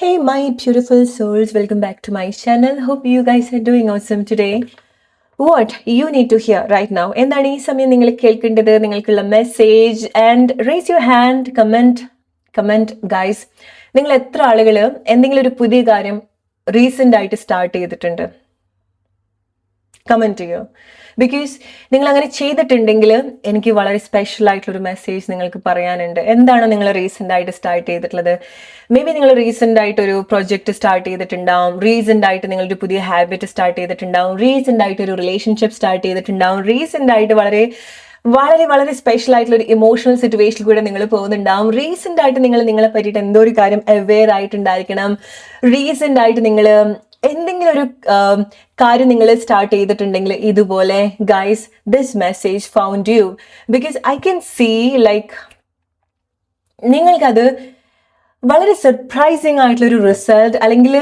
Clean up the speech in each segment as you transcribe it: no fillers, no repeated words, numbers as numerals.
Hey, my beautiful souls, welcome back to my channel. Hope you guys are doing awesome today. What you need to hear right now. എന്താണ് ഈ സമയം നിങ്ങൾ കേൾക്കേണ്ടത്? നിങ്ങൾക്കുള്ള message and raise your hand, comment guys. നിങ്ങൾ എത്ര ആളുകൾ എന്തെങ്കിലും ഒരു പുതിയ കാര്യം റീസെന്റ് ആയിട്ട് സ്റ്റാർട്ട് ചെയ്തിട്ടുണ്ട്? കമന്റ് ചെയ്യോ. ബിക്കോസ് നിങ്ങൾ അങ്ങനെ ചെയ്തിട്ടുണ്ടെങ്കിൽ എനിക്ക് വളരെ സ്പെഷ്യൽ ആയിട്ടുള്ളൊരു മെസ്സേജ് നിങ്ങൾക്ക് പറയാനുണ്ട്. എന്താണ് നിങ്ങൾ റീസെന്റ് ആയിട്ട് സ്റ്റാർട്ട് ചെയ്തിട്ടുള്ളത്? മേ ബി നിങ്ങൾ റീസെന്റ് ആയിട്ട് ഒരു പ്രൊജക്ട് സ്റ്റാർട്ട് ചെയ്തിട്ടുണ്ടാവും, റീസെന്റ് ആയിട്ട് നിങ്ങളൊരു പുതിയ ഹാബിറ്റ് സ്റ്റാർട്ട് ചെയ്തിട്ടുണ്ടാവും, റീസെന്റ് ആയിട്ട് ഒരു റിലേഷൻഷിപ്പ് സ്റ്റാർട്ട് ചെയ്തിട്ടുണ്ടാവും, റീസെന്റ് ആയിട്ട് വളരെ വളരെ വളരെ സ്പെഷ്യൽ ആയിട്ടുള്ള ഒരു ഇമോഷണൽ സിറ്റുവേഷനിൽ കൂടെ നിങ്ങൾ പോകുന്നുണ്ടാവും. റീസെന്റ് ആയിട്ട് നിങ്ങൾ നിങ്ങളെ പറ്റിയിട്ട് എന്തോ ഒരു കാര്യം അവെയർ ആയിട്ടുണ്ടായിരിക്കണം. റീസെന്റ് ആയിട്ട് നിങ്ങൾ എന്തെങ്കിലും ഒരു കാര്യം നിങ്ങൾ സ്റ്റാർട്ട് ചെയ്തിട്ടുണ്ടെങ്കിൽ ഇതുപോലെ guys, this message found you. Because I can see like നിങ്ങൾക്കത് വളരെ സർപ്രൈസിങ് ആയിട്ടുള്ളൊരു റിസൾട്ട്, അല്ലെങ്കിൽ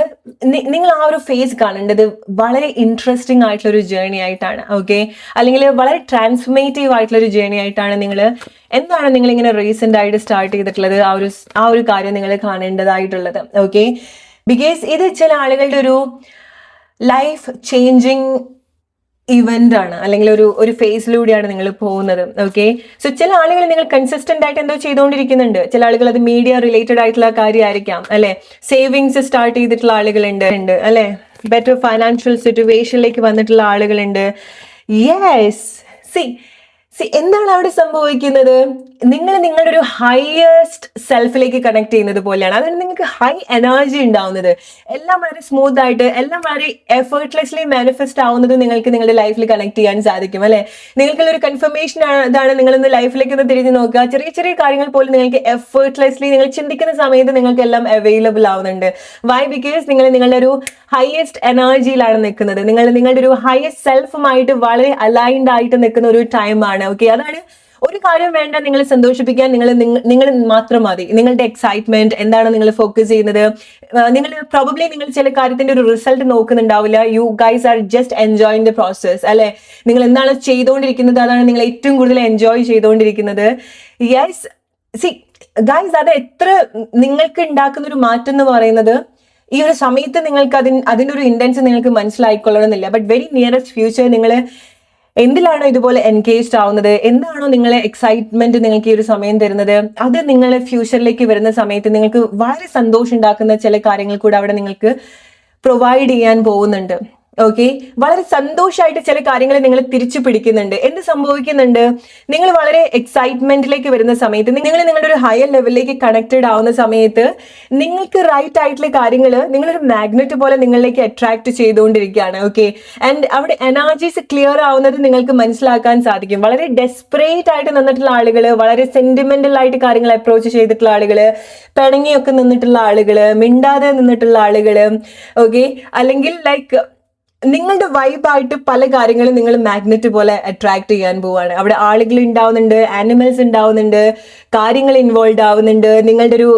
നിങ്ങൾ ആ ഒരു ഫേസ് കാണേണ്ടത് വളരെ ഇൻട്രസ്റ്റിംഗ് ആയിട്ടുള്ളൊരു ജേർണി ആയിട്ടാണ്. ഓക്കെ, അല്ലെങ്കിൽ വളരെ ട്രാൻസ്ഫോർമേറ്റീവ് ആയിട്ടുള്ളൊരു ജേർണി ആയിട്ടാണ് നിങ്ങൾ എന്താണ് നിങ്ങളിങ്ങനെ റീസെന്റ് ആയിട്ട് സ്റ്റാർട്ട് ചെയ്തിട്ടുള്ളത് ആ ഒരു കാര്യം നിങ്ങൾ കാണേണ്ടതായിട്ടുള്ളത്. ഓക്കെ, ബിക്കോസ് ഇത് ചില ആളുകളുടെ ഒരു ലൈഫ് ചേഞ്ചിങ് ഇവന്റ് ആണ്, അല്ലെങ്കിൽ ഒരു ഫേസിലൂടെയാണ് നിങ്ങൾ പോകുന്നത്. ഓക്കെ, സോ ചില ആളുകൾ നിങ്ങൾ കൺസിസ്റ്റന്റ് ആയിട്ട് എന്തോ ചെയ്തുകൊണ്ടിരിക്കുന്നുണ്ട്. ചില ആളുകൾ അത് മീഡിയ റിലേറ്റഡ് ആയിട്ടുള്ള കാര്യമായിരിക്കാം, അല്ലെ. സേവിങ്സ് സ്റ്റാർട്ട് ചെയ്തിട്ടുള്ള ആളുകളുണ്ട്, അല്ലെ. ബെറ്റർ ഫൈനാൻഷ്യൽ സിറ്റുവേഷനിലേക്ക് വന്നിട്ടുള്ള ആളുകളുണ്ട്. യെസ്, സി എന്താണ് അവിടെ സംഭവിക്കുന്നത്? നിങ്ങൾ നിങ്ങളുടെ ഒരു ഹയസ്റ്റ് സെൽഫിലേക്ക് കണക്ട് ചെയ്യുന്നത് പോലെയാണ്. അതുകൊണ്ട് നിങ്ങൾക്ക് ഹൈ എനർജി ഉണ്ടാവുന്നത്, എല്ലാം വളരെ സ്മൂത്ത് ആയിട്ട്, എല്ലാം വളരെ എഫേർട്ട്ലെസ്ലി മാനിഫെസ്റ്റ് ആവുന്നത് നിങ്ങൾക്ക് നിങ്ങളുടെ ലൈഫിൽ കണക്ട് ചെയ്യാൻ സാധിക്കും, അല്ലെ. നിങ്ങൾക്കുള്ളൊരു കൺഫർമേഷൻ ഇതാണ്. നിങ്ങളൊന്ന് ലൈഫിലേക്ക് ഒന്ന് തിരിഞ്ഞു നോക്കുക. ചെറിയ ചെറിയ കാര്യങ്ങൾ പോലും നിങ്ങൾക്ക് എഫേർട്ട്ലെസ്ലി നിങ്ങൾ ചിന്തിക്കുന്ന സമയത്ത് നിങ്ങൾക്ക് എല്ലാം അവൈലബിൾ ആവുന്നുണ്ട്. വൈ? ബിക്കോസ് നിങ്ങൾ നിങ്ങളുടെ ഒരു ഹയസ്റ്റ് എനർജിയിലാണ് നിൽക്കുന്നത്. നിങ്ങൾ നിങ്ങളുടെ ഒരു ഹയസ്റ്റ് സെൽഫുമായിട്ട് വളരെ അലൈൻഡ് ആയിട്ട് നിൽക്കുന്ന ഒരു ടൈമാണ്. ഓക്കെ, അതാണ്. ഒരു കാര്യം വേണ്ട നിങ്ങളെ സന്തോഷിപ്പിക്കാൻ, നിങ്ങൾ മാത്രം മതി. നിങ്ങളുടെ എക്സൈറ്റ്മെന്റ് എന്താണ് നിങ്ങൾ ഫോക്കസ് ചെയ്യുന്നത്? നിങ്ങൾ പ്രോബബ്ലി നിങ്ങൾ ചില കാര്യത്തിന്റെ ഒരു റിസൾട്ട് നോക്കുന്നുണ്ടാവില്ല. You guys are just enjoying the process, അല്ലെ. നിങ്ങൾ എന്താണ് ചെയ്തുകൊണ്ടിരിക്കുന്നത് അതാണ് നിങ്ങൾ ഏറ്റവും കൂടുതൽ എൻജോയ് ചെയ്തുകൊണ്ടിരിക്കുന്നത്. യെസ്, സി ഗൈസ്, അത് എത്ര നിങ്ങൾക്ക് ഉണ്ടാക്കുന്ന ഒരു മാറ്റം എന്ന് പറയുന്നത് ഈ ഒരു സമയത്ത് നിങ്ങൾക്ക് അതിൻ്റെ ഒരു ഇന്റൻസ് നിങ്ങൾക്ക് മനസ്സിലായിക്കൊള്ളണമെന്നില്ല. ബട്ട് വെരി നിയറസ്റ്റ് ഫ്യൂച്ചർ നിങ്ങൾ എന്തിലാണോ ഇതുപോലെ എൻഗേജ്ഡ് ആവുന്നത്, എന്താണോ നിങ്ങളെ എക്സൈറ്റ്മെന്റ് നിങ്ങൾക്ക് ഈ ഒരു സമയം തരുന്നത്, അത് നിങ്ങളെ ഫ്യൂച്ചറിലേക്ക് വരുന്ന സമയത്ത് നിങ്ങൾക്ക് വളരെ സന്തോഷം ഉണ്ടാക്കുന്ന ചില കാര്യങ്ങൾ കൂടെ അവിടെ നിങ്ങൾക്ക് പ്രൊവൈഡ് ചെയ്യാൻ പോകുന്നുണ്ട്. ഓക്കെ, വളരെ സന്തോഷമായിട്ട് ചില കാര്യങ്ങൾ നിങ്ങൾ തിരിച്ചു പിടിക്കുന്നുണ്ട്. എന്ത് സംഭവിക്കുന്നുണ്ട്? നിങ്ങൾ വളരെ എക്സൈറ്റ്മെന്റിലേക്ക് വരുന്ന സമയത്ത്, നിങ്ങൾ നിങ്ങളുടെ ഒരു ഹയർ ലെവലിലേക്ക് കണക്റ്റഡ് ആവുന്ന സമയത്ത് നിങ്ങൾക്ക് റൈറ്റ് ആയിട്ടുള്ള കാര്യങ്ങൾ നിങ്ങളൊരു മാഗ്നറ്റ് പോലെ നിങ്ങളിലേക്ക് അട്രാക്ട് ചെയ്തുകൊണ്ടിരിക്കുകയാണ്. ഓക്കെ, ആൻഡ് അവിടെ എനർജീസ് ക്ലിയർ ആവുന്നത് നിങ്ങൾക്ക് മനസ്സിലാക്കാൻ സാധിക്കും. വളരെ ഡെസ്പറേറ്റ് ആയിട്ട് നിന്നിട്ടുള്ള ആളുകൾ, വളരെ സെന്റിമെന്റൽ ആയിട്ട് കാര്യങ്ങൾ അപ്രോച്ച് ചെയ്തിട്ടുള്ള ആളുകൾ, പിണങ്ങിയൊക്കെ നിന്നിട്ടുള്ള ആളുകൾ, മിണ്ടാതെ നിന്നിട്ടുള്ള ആളുകൾ, ഓക്കെ, അല്ലെങ്കിൽ ലൈക്ക് നിങ്ങളുടെ വൈബായിട്ട് പല കാര്യങ്ങളും നിങ്ങൾ മാഗ്നറ്റ് പോലെ അട്രാക്ട് ചെയ്യാൻ പോവാണ്. അവിടെ ആളുകൾ ഉണ്ടാവുന്നുണ്ട്, ആനിമൽസ് ഉണ്ടാവുന്നുണ്ട്, കാര്യങ്ങൾ ഇൻവോൾവ് ആവുന്നുണ്ട്. നിങ്ങളുടെ ഒരു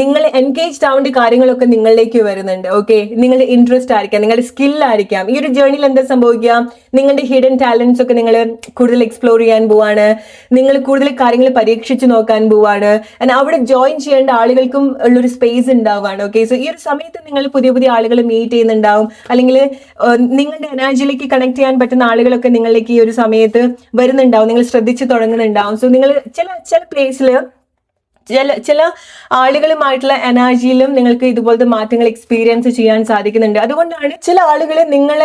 നിങ്ങൾ എൻഗേജ്ഡ് ആവേണ്ട കാര്യങ്ങളൊക്കെ നിങ്ങളിലേക്ക് വരുന്നുണ്ട്. ഓക്കെ, നിങ്ങളുടെ ഇൻട്രസ്റ്റ് ആയിരിക്കാം, നിങ്ങളുടെ സ്കില്ലായിരിക്കാം. ഈ ഒരു ജേർണിയിൽ എന്താ സംഭവിക്കുക? നിങ്ങളുടെ ഹിഡൻ ടാലൻസ് ഒക്കെ നിങ്ങൾ കൂടുതൽ എക്സ്പ്ലോർ ചെയ്യാൻ പോവാണ്. നിങ്ങൾ കൂടുതൽ കാര്യങ്ങൾ പരീക്ഷിച്ച് നോക്കാൻ പോവാണ്. അവിടെ ജോയിൻ ചെയ്യേണ്ട ആളുകൾക്കും ഉള്ളൊരു സ്പേസ് ഉണ്ടാവുകയാണ്. ഓക്കെ, സോ ഈ ഒരു സമയത്ത് നിങ്ങൾ പുതിയ പുതിയ ആളുകൾ മീറ്റ് ചെയ്യുന്നുണ്ടാവും, അല്ലെങ്കിൽ നിങ്ങളുടെ എനർജിയിലേക്ക് കണക്ട് ചെയ്യാൻ പറ്റുന്ന ആളുകളൊക്കെ നിങ്ങളിലേക്ക് ഈ ഒരു സമയത്ത് വരുന്നുണ്ടാവും. നിങ്ങൾ ശ്രദ്ധിച്ച് തുടങ്ങുന്നുണ്ടാവും. സോ നിങ്ങൾ ചില പ്ലേസിൽ ചില ആളുകളുമായിട്ടുള്ള എനർജിയിലും നിങ്ങൾക്ക് ഇതുപോലത്തെ മാറ്റങ്ങൾ എക്സ്പീരിയൻസ് ചെയ്യാൻ സാധിക്കുന്നുണ്ട്. അതുകൊണ്ടാണ് ചില ആളുകൾ നിങ്ങൾ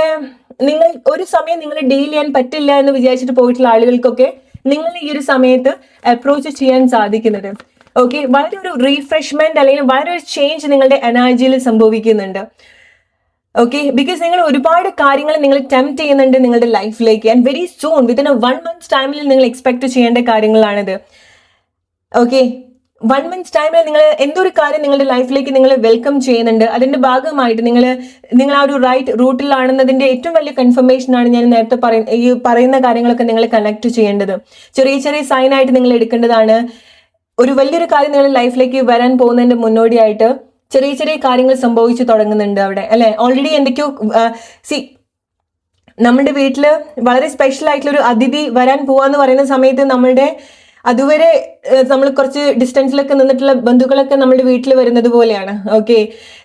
ഒരു സമയം നിങ്ങൾ ഡീൽ ചെയ്യാൻ പറ്റില്ല എന്ന് വിചാരിച്ചിട്ട് പോയിട്ടുള്ള ആളുകൾക്കൊക്കെ നിങ്ങൾ ഈ ഒരു സമയത്ത് അപ്രോച്ച് ചെയ്യാൻ സാധിക്കുന്നത്. ഓക്കെ, വളരെ ഒരു റീഫ്രഷ്മെന്റ് അല്ലെങ്കിൽ വളരെ ഒരു ചേഞ്ച് നിങ്ങളുടെ എനർജിയിൽ സംഭവിക്കുന്നുണ്ട്. ഓക്കെ, ബിക്കോസ് നിങ്ങൾ ഒരുപാട് കാര്യങ്ങൾ നിങ്ങൾ ടെംപ്റ്റ് ചെയ്യുന്നുണ്ട് നിങ്ങളുടെ ലൈഫിലേക്ക്. And very soon, within A 1 month ടൈമിൽ നിങ്ങൾ എക്സ്പെക്ട് ചെയ്യേണ്ട കാര്യങ്ങളാണിത്. ഓക്കെ, 1 month ടൈമിൽ നിങ്ങൾ എന്തൊരു കാര്യം നിങ്ങളുടെ ലൈഫിലേക്ക് നിങ്ങൾ വെൽക്കം ചെയ്യുന്നുണ്ട്. അതിന്റെ ഭാഗമായിട്ട് നിങ്ങൾ ആ ഒരു റൈറ്റ് റൂട്ടിലാണെന്നതിന്റെ ഏറ്റവും വലിയ കൺഫർമേഷൻ ആണ് ഞാൻ നേരത്തെ പറയുന്ന കാര്യങ്ങളൊക്കെ നിങ്ങൾ കണക്ട് ചെയ്യേണ്ടത്. ചെറിയ ചെറിയ സൈൻ ആയിട്ട് നിങ്ങൾ എടുക്കേണ്ടതാണ്. ഒരു വലിയൊരു കാര്യം നിങ്ങളുടെ ലൈഫിലേക്ക് വരാൻ പോകുന്നതിന്റെ മുന്നോടിയായിട്ട് ചെറിയ ചെറിയ കാര്യങ്ങൾ സംഭവിച്ചു തുടങ്ങുന്നുണ്ട് അവിടെ, അല്ലെ. ഓൾറെഡി എന്തൊക്കെയോ നമ്മുടെ വീട്ടില് വളരെ സ്പെഷ്യൽ ആയിട്ടുള്ള ഒരു അതിഥി വരാൻ പോവാന്ന് പറയുന്ന സമയത്ത് നമ്മളുടെ അതുവരെ നമ്മൾ കുറച്ച് ഡിസ്റ്റൻസിലൊക്കെ നിന്നിട്ടുള്ള ബന്ധുക്കളൊക്കെ നമ്മുടെ വീട്ടിൽ വരുന്നത് പോലെയാണ്. ഓക്കെ,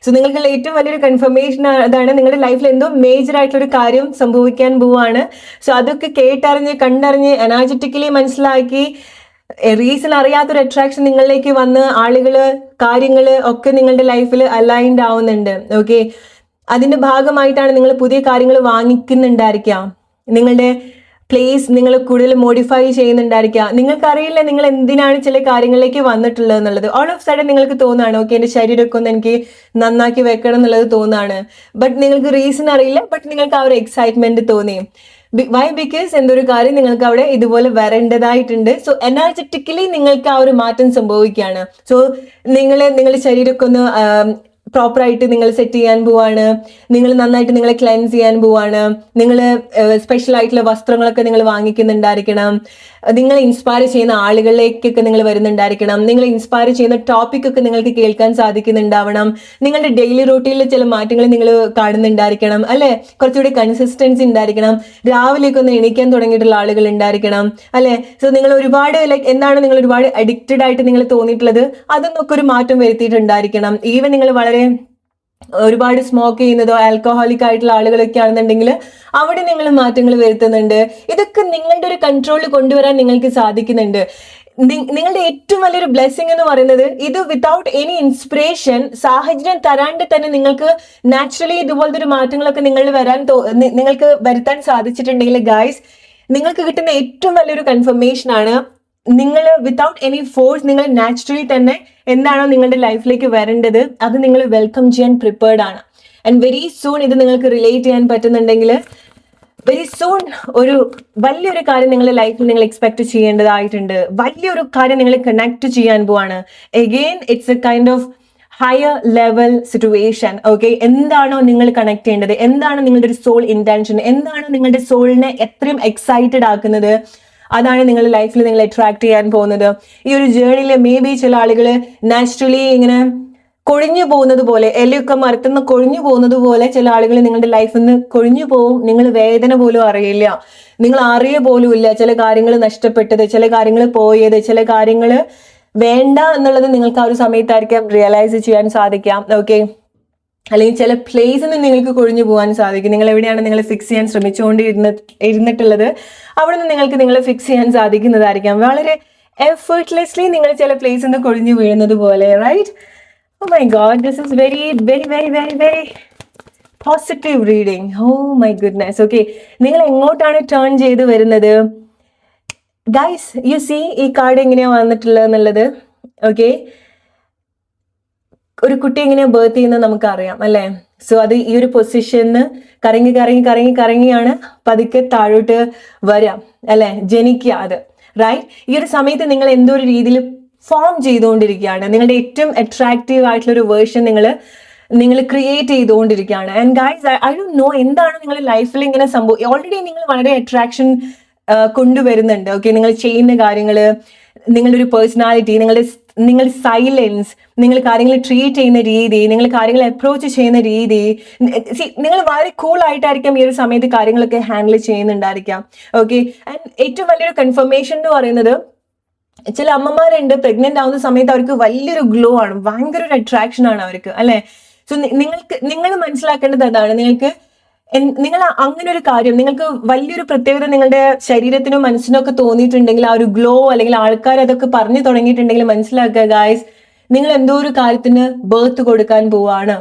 സോ നിങ്ങൾക്ക് ഏറ്റവും വലിയൊരു കൺഫർമേഷൻ അതാണ്, നിങ്ങളുടെ ലൈഫിൽ എന്തോ മേജർ ആയിട്ടുള്ളൊരു കാര്യം സംഭവിക്കാൻ പോവാണ്. സോ അതൊക്കെ കേട്ടറിഞ്ഞ് കണ്ടറിഞ്ഞ് എനർജറ്റിക്കലി മനസ്സിലാക്കി റീസൺ അറിയാത്തൊരു അട്രാക്ഷൻ നിങ്ങളിലേക്ക് വന്ന് ആളുകള് കാര്യങ്ങള് ഒക്കെ നിങ്ങളുടെ ലൈഫിൽ അലൈൻഡ് ആവുന്നുണ്ട്. ഓക്കെ, അതിന്റെ ഭാഗമായിട്ടാണ് നിങ്ങൾ പുതിയ കാര്യങ്ങൾ വാങ്ങിക്കുന്നുണ്ടായിരിക്കാം, നിങ്ങളുടെ പ്ലേസ് നിങ്ങൾ കൂടുതൽ മോഡിഫൈ ചെയ്യുന്നുണ്ടായിരിക്കാം. നിങ്ങൾക്കറിയില്ല നിങ്ങൾ എന്തിനാണ് ചില കാര്യങ്ങളിലേക്ക് വന്നിട്ടുള്ളത് എന്നുള്ളത്. ഓൾ ഓഫ് സഡൻ നിങ്ങൾക്ക് തോന്നുകയാണ് ഓക്കെ എൻ്റെ ശരീരമൊക്കെ ഒന്ന് എനിക്ക് നന്നാക്കി വെക്കണം എന്നുള്ളത് തോന്നുകയാണ്. ബട്ട് നിങ്ങൾക്ക് റീസൺ അറിയില്ല, ബട്ട് നിങ്ങൾക്ക് ആ ഒരു എക്സൈറ്റ്മെന്റ് തോന്നി. വൈ? ബിക്കോസ് എന്തൊരു കാര്യം നിങ്ങൾക്ക് അവിടെ ഇതുപോലെ വരേണ്ടതായിട്ടുണ്ട്. സോ എനർജറ്റിക്കലി നിങ്ങൾക്ക് ആ ഒരു മാറ്റം സംഭവിക്കുകയാണ്. സോ നിങ്ങളുടെ ശരീരമൊക്കെ ഒന്ന് പ്രോപ്പറായിട്ട് നിങ്ങൾ സെറ്റ് ചെയ്യാൻ പോവാണ്, നിങ്ങൾ നന്നായിട്ട് നിങ്ങളെ ക്ലെൻസ് ചെയ്യാൻ പോവാണ്, നിങ്ങൾ സ്പെഷ്യൽ ആയിട്ടുള്ള വസ്ത്രങ്ങളൊക്കെ നിങ്ങൾ വാങ്ങിക്കുന്നുണ്ടായിരിക്കണം, നിങ്ങളെ ഇൻസ്പയർ ചെയ്യുന്ന ആളുകളിലേക്കൊക്കെ നിങ്ങൾ വരുന്നുണ്ടായിരിക്കണം, നിങ്ങളെ ഇൻസ്പയർ ചെയ്യുന്ന ടോപ്പിക്കൊക്കെ നിങ്ങൾക്ക് കേൾക്കാൻ സാധിക്കുന്നുണ്ടാവണം, നിങ്ങളുടെ ഡെയിലി റൂട്ടീനിൽ ചില മാറ്റങ്ങൾ നിങ്ങൾ കാണുന്നുണ്ടായിരിക്കണം അല്ലെ, കുറച്ചുകൂടി കൺസിസ്റ്റൻസി ഉണ്ടായിരിക്കണം, രാവിലെയൊക്കെ ഒന്ന് എണീക്കാൻ തുടങ്ങിയിട്ടുള്ള ആളുകൾ ഉണ്ടായിരിക്കണം അല്ലെ. സോ നിങ്ങൾ ഒരുപാട് എന്താണ് നിങ്ങൾ ഒരുപാട് അഡിക്റ്റഡ് ആയിട്ട് നിങ്ങൾ തോന്നിയിട്ടുള്ളത്, അതൊന്നൊക്കെ ഒരു മാറ്റം വരുത്തിയിട്ടുണ്ടായിരിക്കണം. ഈവൻ നിങ്ങൾ വളരെ ഒരുപാട് സ്മോക്ക് ചെയ്യുന്നതോ ആൽക്കഹോളിക് ആയിട്ടുള്ള ആളുകളൊക്കെ ആണെന്നുണ്ടെങ്കിൽ അവിടെ നിങ്ങൾ മാറ്റങ്ങൾ വരുത്തുന്നുണ്ട്. ഇതൊക്കെ നിങ്ങളുടെ ഒരു കൺട്രോളിൽ കൊണ്ടുവരാൻ നിങ്ങൾക്ക് സാധിക്കുന്നുണ്ട്. നിങ്ങളുടെ ഏറ്റവും വലിയൊരു ബ്ലെസ്സിങ് എന്ന് പറയുന്നത് ഇത് വിത്തൗട്ട് എനി ഇൻസ്പിറേഷൻ, സാഹചര്യം തരാണ്ട് തന്നെ നിങ്ങൾക്ക് നാച്ചുറലി ഇതുപോലത്തെ ഒരു മാറ്റങ്ങളൊക്കെ നിങ്ങൾക്ക് വരുത്താൻ സാധിച്ചിട്ടുണ്ടെങ്കിൽ ഗായ്സ്, നിങ്ങൾക്ക് കിട്ടുന്ന ഏറ്റവും വലിയൊരു കൺഫർമേഷൻ ആണ് നിങ്ങൾ വിത്തൗട്ട് എനി ഫോഴ്സ് നിങ്ങൾ നാച്ചുറലി തന്നെ എന്താണോ നിങ്ങളുടെ ലൈഫിലേക്ക് വരേണ്ടത് അത് നിങ്ങൾ വെൽക്കം ചെയ്യാൻ പ്രിപ്പയർഡ് ആണ്. ആൻഡ് വെരി സൂൺ ഇത് നിങ്ങൾക്ക് റിലേറ്റ് ചെയ്യാൻ പറ്റുന്നുണ്ടെങ്കിൽ വെരി സൂൺ ഒരു വലിയൊരു കാര്യം നിങ്ങളുടെ ലൈഫിൽ നിങ്ങൾ എക്സ്പെക്ട് ചെയ്യേണ്ടതായിട്ടുണ്ട്. വലിയൊരു കാര്യം നിങ്ങൾ കണക്ട് ചെയ്യാൻ പോവാണ്. Again it's A kind of higher level situation. Okay, എന്താണോ നിങ്ങൾ കണക്ട് ചെയ്യേണ്ടത്, എന്താണ് നിങ്ങളുടെ ഒരു സോൾ ഇന്റൻഷൻ, എന്താണ് നിങ്ങളുടെ സോളിനെ എത്രയും എക്സൈറ്റഡ് ആക്കുന്നത്, അതാണ് നിങ്ങളുടെ ലൈഫിൽ നിങ്ങൾ അട്രാക്ട് ചെയ്യാൻ പോകുന്നത്. ഈ ഒരു ജേർണിയിൽ മേ ബി ചില ആളുകൾ നാച്ചുറലി ഇങ്ങനെ കൊഴിഞ്ഞു പോകുന്നത് പോലെ, എല്ലയൊക്കെ മരത്തുനിന്ന് കൊഴിഞ്ഞു പോകുന്നത് പോലെ ചില ആളുകൾ നിങ്ങളുടെ ലൈഫിൽ നിന്ന് കൊഴിഞ്ഞു പോവും. നിങ്ങൾ വേദന പോലും അറിയില്ല, നിങ്ങൾ അറിയ പോലും ഇല്ല ചില കാര്യങ്ങൾ നഷ്ടപ്പെട്ടത്, ചില കാര്യങ്ങൾ പോയത്, ചില കാര്യങ്ങൾ വേണ്ട എന്നുള്ളത് നിങ്ങൾക്ക് ആ ഒരു സമയത്തായിരിക്കാം റിയലൈസ് ചെയ്യാൻ സാധിക്കാം. ഓക്കെ, അല്ലെങ്കിൽ ചില പ്ലേസിൽ നിന്ന് നിങ്ങൾക്ക് കൊഴിഞ്ഞു പോകാൻ സാധിക്കും. നിങ്ങൾ എവിടെയാണ് നിങ്ങൾ ഫിക്സ് ചെയ്യാൻ ഇരുന്നിട്ടുള്ളത് അവിടെ നിന്ന് നിങ്ങൾക്ക് നിങ്ങളെ ഫിക്സ് ചെയ്യാൻ സാധിക്കുന്നതായിരിക്കാം. വളരെ എഫേർട്ട്ലെസ്ലി നിങ്ങൾ ചില പ്ലേസിൽ നിന്ന് കൊഴിഞ്ഞു വീഴുന്നത് പോലെ. Right? Oh my god, this is very very very very very positive reading. Oh my goodness. Okay, നിങ്ങൾ എങ്ങോട്ടാണ് ടേൺ ചെയ്ത് വരുന്നത് ഗൈസ്? യു സീ ഈ കാർഡ് എങ്ങനെയാ വന്നിട്ടുള്ളത് എന്നുള്ളത്. ഓക്കെ, ഒരു കുട്ടി എങ്ങനെയാ ബേർത്ത് ചെയ്യുന്നത് നമുക്കറിയാം അല്ലെ. സോ അത് ഈ ഒരു പൊസിഷന് കറങ്ങി കറങ്ങി കറങ്ങി കറങ്ങിയാണ് പതുക്കെ താഴോട്ട് വരാം അല്ലെ, ജനിക്കുക അത്. റൈറ്റ്? ഈ ഒരു സമയത്ത് നിങ്ങൾ എന്തോ ഒരു രീതിയിൽ ഫോം ചെയ്തുകൊണ്ടിരിക്കുകയാണ്. നിങ്ങളുടെ ഏറ്റവും അട്രാക്റ്റീവ് ആയിട്ടുള്ള ഒരു വേർഷൻ നിങ്ങൾ ക്രിയേറ്റ് ചെയ്തുകൊണ്ടിരിക്കുകയാണ്. And guys, I don't no എന്താണ് നിങ്ങളുടെ ലൈഫിൽ ഇങ്ങനെ സംഭവം. ഓൾറെഡി നിങ്ങൾ വളരെ അട്രാക്ഷൻ കൊണ്ടുവരുന്നുണ്ട്. ഓക്കെ, നിങ്ങൾ ചെയ്യുന്ന കാര്യങ്ങൾ, നിങ്ങളുടെ ഒരു പേഴ്സണാലിറ്റി, നിങ്ങളുടെ സൈലൻസ്, നിങ്ങൾ കാര്യങ്ങൾ ട്രീറ്റ് ചെയ്യുന്ന രീതി, നിങ്ങൾ കാര്യങ്ങൾ അപ്രോച്ച് ചെയ്യുന്ന രീതി, നിങ്ങൾ വളരെ കൂൾ ആയിട്ടായിരിക്കാം ഈ ഒരു സമയത്ത് കാര്യങ്ങളൊക്കെ ഹാൻഡിൽ ചെയ്യുന്നുണ്ടായിരിക്കാം. ഓക്കെ, ആൻഡ് ഏറ്റവും വലിയൊരു കൺഫർമേഷൻ എന്ന് പറയുന്നത് ചില അമ്മമാരുണ്ട് പ്രഗ്നന്റ് ആവുന്ന സമയത്ത് അവർക്ക് വലിയൊരു ഗ്ലോ ആണ്, ഭയങ്കര ഒരു അട്രാക്ഷൻ ആണ് അവർക്ക് അല്ലെ. സോ നിങ്ങൾ മനസ്സിലാക്കേണ്ടത് അതാണ്. നിങ്ങൾ അങ്ങനെ ഒരു കാര്യം, നിങ്ങൾക്ക് വലിയൊരു പ്രത്യേകത നിങ്ങളുടെ ശരീരത്തിനോ മനസ്സിനോ ഒക്കെ തോന്നിയിട്ടുണ്ടെങ്കിൽ, ആ ഒരു ഗ്ലോ അല്ലെങ്കിൽ ആൾക്കാർ അതൊക്കെ പറഞ്ഞു തുടങ്ങിയിട്ടുണ്ടെങ്കിൽ മനസ്സിലാക്കുക ഗായ്സ്, നിങ്ങൾ എന്തോ ഒരു കാര്യത്തിന് ബർത്ത് കൊടുക്കാൻ പോവാണ്.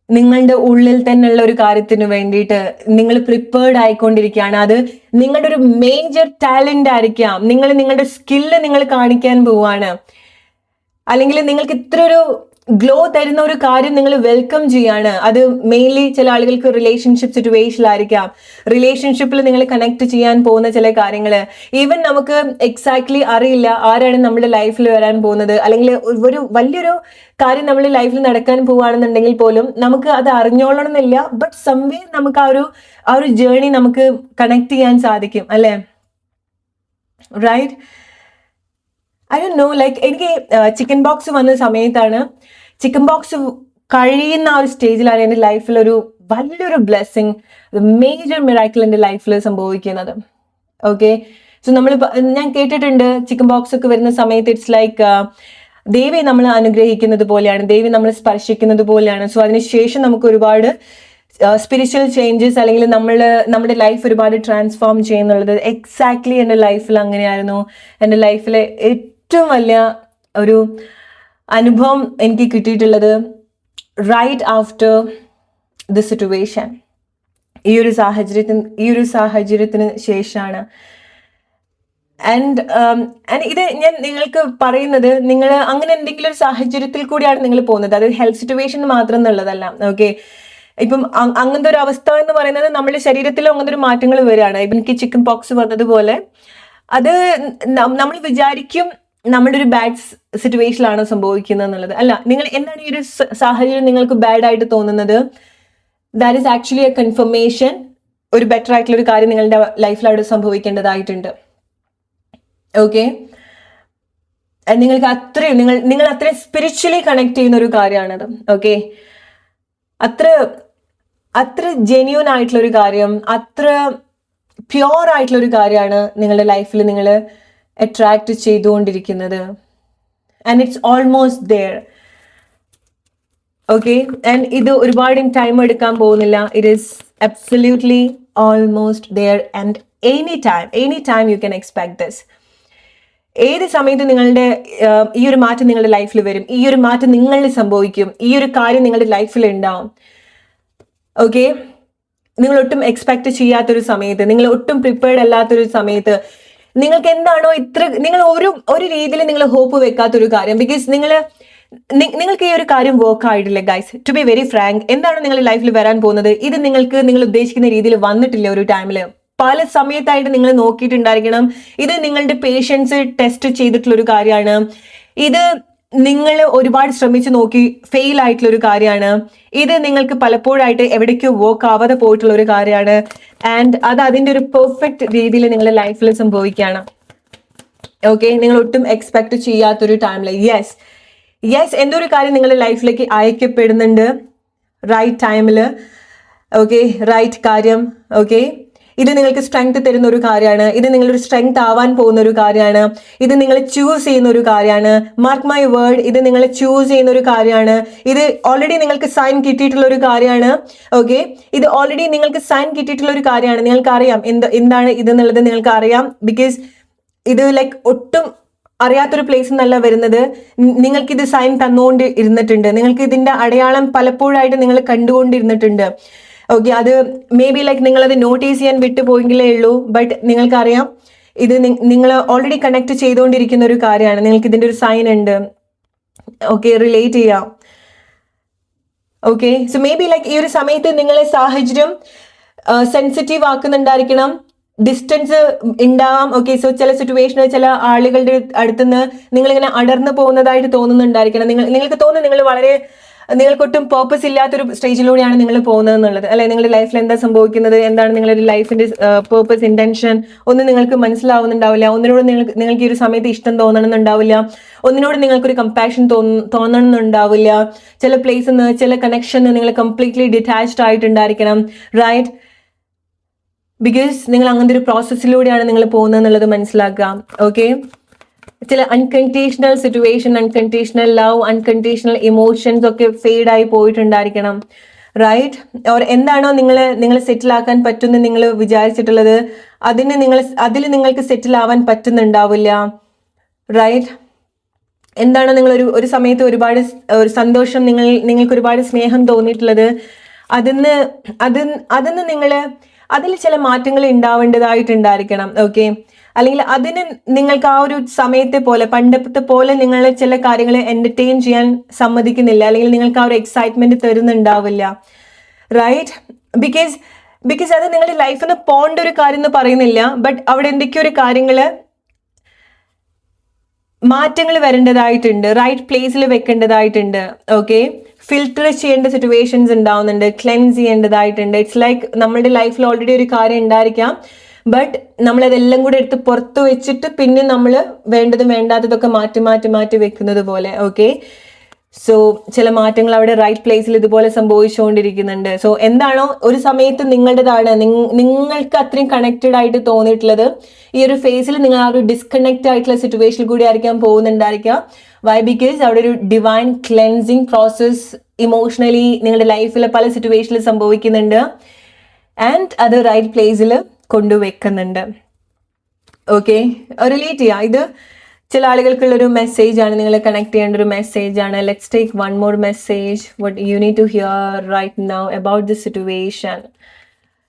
നിങ്ങളുടെ ഉള്ളിൽ തന്നെയുള്ള ഒരു കാര്യത്തിന് വേണ്ടിയിട്ട് നിങ്ങൾ പ്രിപ്പയർഡ് ആയിക്കൊണ്ടിരിക്കുകയാണ്. അത് നിങ്ങളുടെ ഒരു മേജർ ടാലന്റ് ആയിരിക്കാം. നിങ്ങളുടെ സ്കില്ല് നിങ്ങൾ കാണിക്കാൻ പോവാണ്. അല്ലെങ്കിൽ നിങ്ങൾക്ക് ഇത്ര ഒരു ഗ്ലോ തരുന്ന ഒരു കാര്യം നിങ്ങൾ വെൽക്കം ചെയ്യാണ്. അത് മെയിൻലി ചില ആളുകൾക്ക് റിലേഷൻഷിപ്പ് സിറ്റുവേഷനിലായിരിക്കാം. റിലേഷൻഷിപ്പിൽ നിങ്ങൾ കണക്ട് ചെയ്യാൻ പോകുന്ന ചില കാര്യങ്ങൾ, ഈവൻ നമുക്ക് എക്സാക്ട്ലി അറിയില്ല ആരാണ് നമ്മുടെ ലൈഫിൽ വരാൻ പോകുന്നത്, അല്ലെങ്കിൽ ഒരു വലിയൊരു കാര്യം നമ്മുടെ ലൈഫിൽ നടക്കാൻ പോവുകയാണെന്നുണ്ടെങ്കിൽ പോലും നമുക്ക് അത് അറിഞ്ഞോളണമെന്നില്ല. ബട്ട് സംവേ നമുക്ക് ആ ഒരു ജേർണി നമുക്ക് കണക്ട് ചെയ്യാൻ സാധിക്കും അല്ലേ. Right? I don't know, like എനിക്ക് ചിക്കൻ ബോക്സ് വന്ന സമയത്താണ്, ചിക്കൻ ബോക്സ് കഴിയുന്ന ആ ഒരു സ്റ്റേജിലാണ് എൻ്റെ ലൈഫിൽ ഒരു വലിയൊരു ബ്ലെസ്സിങ്, മേജർ മിറാക്കിൾ എൻ്റെ ലൈഫിൽ സംഭവിക്കുന്നത്. ഓക്കെ, സോ ഞാൻ കേട്ടിട്ടുണ്ട് ചിക്കൻ ബോക്സ് ഒക്കെ വരുന്ന സമയത്ത് ഇറ്റ്സ് ലൈക്ക് ദേവി നമ്മൾ അനുഗ്രഹിക്കുന്നത് പോലെയാണ്, ദേവി നമ്മൾ സ്പർശിക്കുന്നത് പോലെയാണ്. സോ അതിനുശേഷം നമുക്ക് ഒരുപാട് സ്പിരിച്വൽ ചേഞ്ചസ് അല്ലെങ്കിൽ നമ്മുടെ ലൈഫ് ഒരുപാട് ട്രാൻസ്ഫോം ചെയ്യുന്നുള്ളത് എക്സാക്ട്ലി എൻ്റെ ലൈഫിൽ അങ്ങനെയായിരുന്നു. എൻ്റെ ലൈഫിലെ ഏറ്റവും വലിയ ഒരു അനുഭവം എനിക്ക് കിട്ടിയിട്ടുള്ളത് റൈറ്റ് ആഫ്റ്റർ ദി സിറ്റുവേഷൻ, ഈ ഒരു സാഹചര്യത്തിന് ശേഷമാണ്. ആൻഡ് ഇത് ഞാൻ നിങ്ങൾക്ക് പറയുന്നത്, നിങ്ങൾ അങ്ങനെ എന്തെങ്കിലും ഒരു സാഹചര്യത്തിൽ കൂടിയാണ് നിങ്ങൾ പോകുന്നത്, അത് ഹെൽത്ത് സിറ്റുവേഷൻ മാത്രം എന്നുള്ളതല്ല. ഓക്കെ, ഇപ്പം അങ്ങനത്തെ ഒരു അവസ്ഥ എന്ന് പറയുന്നത് നമ്മുടെ ശരീരത്തിലും അങ്ങനത്തെ ഒരു മാറ്റങ്ങൾ വരികയാണ്. ഇപ്പം എനിക്ക് ചിക്കൻ പോക്സ് വന്നതുപോലെ അത് നമ്മൾ വിചാരിക്കും നമ്മുടെ ഒരു ബാഡ് സിറ്റുവേഷനിലാണ് സംഭവിക്കുന്നത് എന്നുള്ളത്. അല്ല, നിങ്ങൾ എന്താണ് ഈ ഒരു സാഹചര്യം നിങ്ങൾക്ക് ബാഡ് ആയിട്ട് തോന്നുന്നത്, that is actually A confirmation, ഒരു ബെറ്റർ ആയിട്ടുള്ള ഒരു കാര്യം നിങ്ങളുടെ ലൈഫിൽ അവിടെ സംഭവിക്കേണ്ടതായിട്ടുണ്ട്. ഓക്കെ, നിങ്ങൾക്ക് നിങ്ങൾ അത്രയും സ്പിരിച്വലി കണക്ട് ചെയ്യുന്ന ഒരു കാര്യമാണത്. ഓക്കെ, അത്ര ജെന്യൂൻ ആയിട്ടുള്ള ഒരു കാര്യം, അത്ര പ്യോർ ആയിട്ടുള്ള ഒരു കാര്യമാണ് നിങ്ങളുടെ ലൈഫിൽ നിങ്ങൾ അട്രാക്ട് ചെയ്തുകൊണ്ടിരിക്കുന്നത്. And it's almost there. Okay, and ഇത് ഒരുപാട് ടൈം എടുക്കാൻ പോകുന്നില്ല. It is absolutely almost there and any time you can expect this. ഏത് സമയത്ത് നിങ്ങളുടെ ഈ ഒരു മാറ്റം നിങ്ങളുടെ ലൈഫിൽ വരും, ഈ ഒരു മാറ്റം നിങ്ങളിൽ സംഭവിക്കും, ഈ ഒരു കാര്യം നിങ്ങളുടെ ലൈഫിൽ ഉണ്ടാവും. ഓക്കെ, നിങ്ങൾ ഒട്ടും എക്സ്പെക്ട് ചെയ്യാത്തൊരു സമയത്ത്, നിങ്ങൾ ഒട്ടും പ്രിപ്പയർഡ് അല്ലാത്തൊരു സമയത്ത്, നിങ്ങൾക്ക് എന്താണോ നിങ്ങൾ ഒരു രീതിയിൽ നിങ്ങൾ ഹോപ്പ് വെക്കാത്തൊരു കാര്യം, ബിക്കോസ് നിങ്ങൾക്ക് ഈ ഒരു കാര്യം വർക്ക് ആയിട്ടില്ല guys. To be very frank, എന്താണ് നിങ്ങളുടെ ലൈഫിൽ വരാൻ പോകുന്നത്, ഇത് നിങ്ങൾ ഉദ്ദേശിക്കുന്ന രീതിയിൽ വന്നിട്ടില്ല. ഒരു ടൈമിൽ പല സമയത്തായിട്ട് നിങ്ങൾ നോക്കിയിട്ടുണ്ടായിരിക്കണം. ഇത് നിങ്ങളുടെ പേഷ്യൻസ് ടെസ്റ്റ് ചെയ്തിട്ടുള്ള ഒരു കാര്യമാണ്. ഇത് നിങ്ങൾ ഒരുപാട് ശ്രമിച്ചു നോക്കി ഫെയിൽ ആയിട്ടുള്ള ഒരു കാര്യമാണ്. ഇത് നിങ്ങൾക്ക് പലപ്പോഴായിട്ട് എവിടേക്കോ വർക്ക് ആവാതെ പോയിട്ടുള്ള ഒരു കാര്യമാണ്. ആൻഡ് അത് അതിൻ്റെ ഒരു പെർഫെക്റ്റ് രീതിയിൽ നിങ്ങളുടെ ലൈഫിൽ സംഭവിക്കുകയാണ്. ഓക്കെ, നിങ്ങൾ ഒട്ടും എക്സ്പെക്ട് ചെയ്യാത്തൊരു ടൈമിൽ യെസ് എന്തൊരു കാര്യം നിങ്ങളുടെ ലൈഫിലേക്ക് അയക്കപ്പെടുന്നുണ്ട് റൈറ്റ് ടൈമിൽ. ഓക്കെ, റൈറ്റ് കാര്യം. ഓക്കെ, ഇത് നിങ്ങൾക്ക് സ്ട്രെങ്ത് തരുന്ന ഒരു കാര്യമാണ്. ഇത് നിങ്ങളൊരു സ്ട്രെങ്ത് ആവാൻ പോകുന്ന ഒരു കാര്യമാണ്. ഇത് നിങ്ങൾ ചൂസ് ചെയ്യുന്ന ഒരു കാര്യമാണ്. മാർക്ക് മൈ വേർഡ്, ഇത് നിങ്ങൾ ചൂസ് ചെയ്യുന്ന ഒരു കാര്യമാണ്. ഇത് ഓൾറെഡി നിങ്ങൾക്ക് സൈൻ കിട്ടിയിട്ടുള്ള ഒരു കാര്യമാണ്. ഓക്കെ, ഇത് ഓൾറെഡി നിങ്ങൾക്ക് സൈൻ കിട്ടിയിട്ടുള്ള ഒരു കാര്യമാണ്. നിങ്ങൾക്ക് അറിയാം എന്താണ് ഇതെന്നുള്ളത്, നിങ്ങൾക്ക് അറിയാം. ബിക്കോസ് ഇത് ലൈക്ക് ഒട്ടും അറിയാത്തൊരു പ്ലേസിൽ നിന്നല്ല വരുന്നത്. നിങ്ങൾക്കിത് സൈൻ തന്നുകൊണ്ട് ഇരുന്നിട്ടുണ്ട്. നിങ്ങൾക്ക് ഇതിന്റെ അടയാളം പലപ്പോഴായിട്ട് നിങ്ങൾ കണ്ടുകൊണ്ടിരുന്നിട്ടുണ്ട്. ഓക്കെ, അത് മേ ബി ലൈക്ക് നിങ്ങളത് നോട്ടീസ് ചെയ്യാൻ വിട്ടുപോയെങ്കിലേ ഉള്ളൂ. ബട്ട് നിങ്ങൾക്കറിയാം ഇത് നിങ്ങൾ ഓൾറെഡി കണക്ട് ചെയ്തുകൊണ്ടിരിക്കുന്ന ഒരു കാര്യമാണ്. നിങ്ങൾക്ക് ഇതിൻ്റെ ഒരു സൈൻ ഉണ്ട്. ഓക്കെ, റിലേറ്റ് ചെയ്യാം. Okay, so may be like ഈ ഒരു സമയത്ത് നിങ്ങളെ സാഹചര്യം സെൻസിറ്റീവ് ആക്കുന്നുണ്ടായിരിക്കണം. ഡിസ്റ്റൻസ് ഉണ്ടാവാം. ഓക്കെ, സോ ചില സിറ്റുവേഷനിൽ ചില ആളുകളുടെ അടുത്തുനിന്ന് നിങ്ങളിങ്ങനെ അടർന്നു പോകുന്നതായിട്ട് തോന്നുന്നുണ്ടായിരിക്കണം. നിങ്ങൾക്ക് തോന്നുന്നു നിങ്ങൾക്കൊട്ടും പേർപ്പസ് ഇല്ലാത്തൊരു സ്റ്റേജിലൂടെയാണ് നിങ്ങൾ പോകുന്നത് എന്നുള്ളത്. അല്ലെ, നിങ്ങളുടെ ലൈഫിൽ എന്താ സംഭവിക്കുന്നത്, എന്താണ് നിങ്ങളുടെ ലൈഫിന്റെ പേർപ്പസ്, ഇന്റൻഷൻ ഒന്നും നിങ്ങൾക്ക് മനസ്സിലാവുന്നുണ്ടാവില്ല. ഒന്നിനോട് നിങ്ങൾക്ക് ഈ ഒരു സമയത്ത് ഇഷ്ടം തോന്നണമെന്നുണ്ടാവില്ല. ഒന്നിനോട് നിങ്ങൾക്കൊരു കമ്പാഷൻ തോന്നണമെന്നുണ്ടാവില്ല. ചില പ്ലേസിൽ നിന്ന്, ചില കണക്ഷൻ നിങ്ങൾ കംപ്ലീറ്റ്ലി ഡിറ്റാച്ച്ഡ് ആയിട്ടുണ്ടായിരിക്കണം. റൈറ്റ്, ബിക്കോസ് നിങ്ങൾ അങ്ങനത്തെ ഒരു പ്രോസസ്സിലൂടെയാണ് നിങ്ങൾ പോകുന്നത് എന്നുള്ളത് മനസ്സിലാക്കുക. ഓക്കെ, ചില unconditional situation, unconditional love, unconditional emotions ഒക്കെ ഫെയ്ഡ് ആയി പോയിട്ടുണ്ടായിരിക്കണം. റൈറ്റ്, ഓർ എന്താണോ നിങ്ങൾ സെറ്റിൽ ആക്കാൻ പറ്റുമെന്ന് നിങ്ങൾ വിചാരിച്ചിട്ടുള്ളത്, അതിൽ നിങ്ങൾക്ക് സെറ്റിൽ ആവാൻ പറ്റുന്നുണ്ടാവില്ല. റൈറ്റ്, എന്താണോ നിങ്ങൾ ഒരു സമയത്ത് ഒരുപാട് ഒരു സന്തോഷം, നിങ്ങൾക്ക് ഒരുപാട് സ്നേഹം തോന്നിയിട്ടുള്ളത്, അതിന് അതിൽ ചില മാറ്റങ്ങൾ ഉണ്ടാവേണ്ടതായിട്ടുണ്ടായിരിക്കണം. ഓക്കെ, അല്ലെങ്കിൽ അതിന് നിങ്ങൾക്ക് ആ ഒരു സമയത്തെ പോലെ, പണ്ടത്തെ പോലെ നിങ്ങൾ ചില കാര്യങ്ങൾ എന്റർടൈൻ ചെയ്യാൻ സമ്മതിക്കുന്നില്ല, അല്ലെങ്കിൽ നിങ്ങൾക്ക് ആ ഒരു എക്സൈറ്റ്മെന്റ് തരുന്നുണ്ടാവില്ല. റൈറ്റ്, ബിക്കോസ് അത് നിങ്ങളുടെ ലൈഫിൽ നിന്ന് പോകേണ്ട ഒരു കാര്യം എന്ന് പറയുന്നില്ല. ബട്ട് അവിടെ എന്തൊക്കെയോ ഒരു മാറ്റങ്ങൾ വരേണ്ടതായിട്ടുണ്ട്, റൈറ്റ് പ്ലേസിൽ വെക്കേണ്ടതായിട്ടുണ്ട്. ഓക്കെ, ഫിൽട്ടർ ചെയ്യേണ്ട സിറ്റുവേഷൻസ് ഉണ്ടാവുന്നുണ്ട്, ക്ലെൻസ് ചെയ്യേണ്ടതായിട്ടുണ്ട്. ഇറ്റ്സ് ലൈക്ക് നമ്മുടെ ലൈഫിൽ ഓൾറെഡി ഒരു കാര്യം ഉണ്ടായിരിക്കാം, ബട്ട് നമ്മളതെല്ലാം കൂടെ എടുത്ത് പുറത്ത് വെച്ചിട്ട് പിന്നെ നമ്മൾ വേണ്ടതും വേണ്ടാത്തതൊക്കെ മാറ്റി വെക്കുന്നത് പോലെ. ഓക്കെ, സോ ചില മാറ്റങ്ങൾ അവിടെ റൈറ്റ് പ്ലേസിൽ ഇതുപോലെ സംഭവിച്ചുകൊണ്ടിരിക്കുന്നുണ്ട്. സോ എന്താണോ ഒരു സമയത്ത് നിങ്ങളുടേതാണ്, നിങ്ങൾക്ക് അത്രയും കണക്റ്റഡ് ആയിട്ട് തോന്നിയിട്ടുള്ളത്, ഈ ഒരു ഫേസിൽ നിങ്ങൾ ആ ഒരു ഡിസ്കണക്ട് ആയിട്ടുള്ള സിറ്റുവേഷനിൽ കൂടി ആയിരിക്കാം പോകുന്നുണ്ടായിരിക്കാം. വൈ? ബിക്കോസ് അവിടെ ഒരു ഡിവൈൻ ക്ലെൻസിങ് പ്രോസസ് ഇമോഷണലി നിങ്ങളുടെ ലൈഫിൽ പല സിറ്റുവേഷനിൽ സംഭവിക്കുന്നുണ്ട്. ആൻഡ് അത് റൈറ്റ് പ്ലേസിൽ കൊണ്ടുവെക്കുന്നുണ്ട്. ഓക്കെ, റിലേറ്റ് ചെയ്യാം. ഇത് ചില ആളുകൾക്കുള്ളൊരു മെസ്സേജ് ആണ്, നിങ്ങൾ കണക്ട് ചെയ്യേണ്ട ഒരു മെസ്സേജ് ആണ്. Let's take one more message. What you need to hear right now about this situation.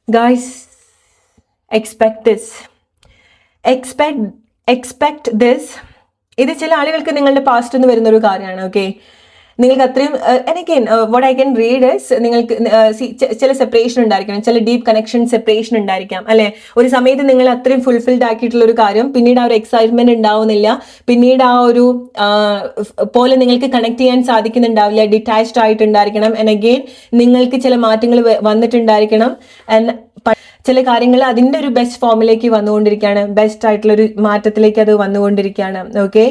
Guys, expect this, expect this. ഇത് ചില ആളുകൾക്ക് നിങ്ങളുടെ പാസ്റ്റ് നിന്ന് വരുന്നൊരു കാര്യമാണ്. ഓക്കെ, നിങ്ങൾക്ക് അത്രയും again what I can read is, നിങ്ങൾക്ക് ചില സെപ്പറേഷൻ ഉണ്ടായിരിക്കണം, ചില ഡീപ്പ് കണക്ഷൻ സെപ്പറേഷൻ ഉണ്ടായിരിക്കാം അല്ലെ. ഒരു സമയത്ത് നിങ്ങൾ അത്രയും ഫുൾഫിൽഡ് ആക്കിയിട്ടുള്ള ഒരു കാര്യം പിന്നീട് ആ ഒരു എക്സൈറ്റ്മെന്റ് ഉണ്ടാവുന്നില്ല, പിന്നീട് ആ ഒരു പോലെ നിങ്ങൾക്ക് കണക്ട് ചെയ്യാൻ സാധിക്കുന്നുണ്ടാവില്ല, ഡിറ്റാച്ച്ഡ് ആയിട്ടുണ്ടായിരിക്കണം. ആൻഡ് അഗെയിൻ നിങ്ങൾക്ക് ചില മാറ്റങ്ങൾ വന്നിട്ടുണ്ടായിരിക്കണം. ആൻഡ് ചില കാര്യങ്ങൾ അതിൻ്റെ ഒരു ബെസ്റ്റ് ഫോമിലേക്ക് വന്നുകൊണ്ടിരിക്കുകയാണ്, ബെസ്റ്റ് ആയിട്ടുള്ള ഒരു മാറ്റത്തിലേക്ക് അത് വന്നുകൊണ്ടിരിക്കുകയാണ്. ഓക്കെ,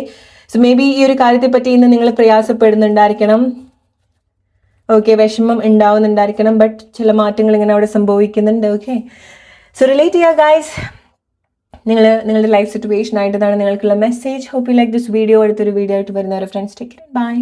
സോ മേ ബി ഈ ഒരു കാര്യത്തെ പറ്റി ഇന്ന് നിങ്ങൾ പ്രയാസപ്പെടുന്നുണ്ടായിരിക്കണം. ഓക്കെ, വിഷമം ഉണ്ടാവുന്നുണ്ടായിരിക്കണം. ബട്ട് ചില മാറ്റങ്ങൾ ഇങ്ങനെ അവിടെ സംഭവിക്കുന്നുണ്ട്. ഓക്കെ, സോ റിലേറ്റ് ചെയ്യുക ഗൈസ്. നിങ്ങളുടെ ലൈഫ് സിറ്റുവേഷൻ ആയിട്ട് ഇതാണ് നിങ്ങൾക്കുള്ള message. Hope you like this video. അടുത്തൊരു വീഡിയോ ആയിട്ട് വരുന്നവരെ ഫ്രണ്ട്സ്, ടേക്ക് കെയർ, ബൈ.